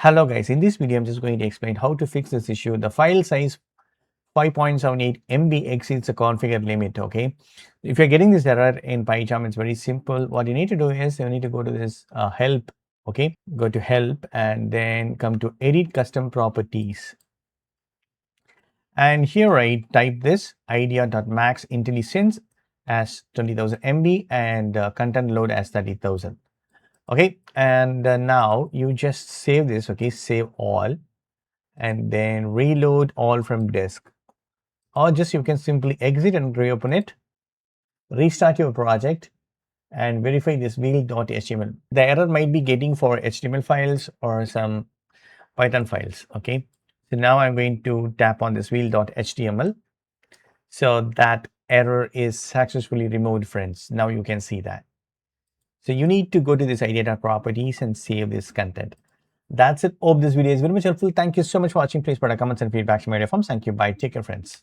Hello guys, in this video I'm just going to explain how to fix this issue. The file size 5.78 MB exceeds the configured limit. Okay, if you're getting this error in PyCharm, it's very simple. What you need to do is you need to go to this help. Okay, go to help and then come to edit custom properties, and here I type this idea.max.intellisense as 20,000 MB and content load as 30,000. Okay, and now you just save this. Okay, save all and then reload all from disk, or just you can simply exit and reopen it, restart your project and verify this wheel.html. The error might be getting for HTML files or some Python files. Okay, so now I'm going to tap on this wheel.html. So that error is successfully removed, friends. Now you can see that. So you need to go to this idea.properties and save this content. That's it. Hope this video is very much helpful. Thank you so much for watching. Please put a comments and feedback to my forms. Thank you. Bye. Take care, friends.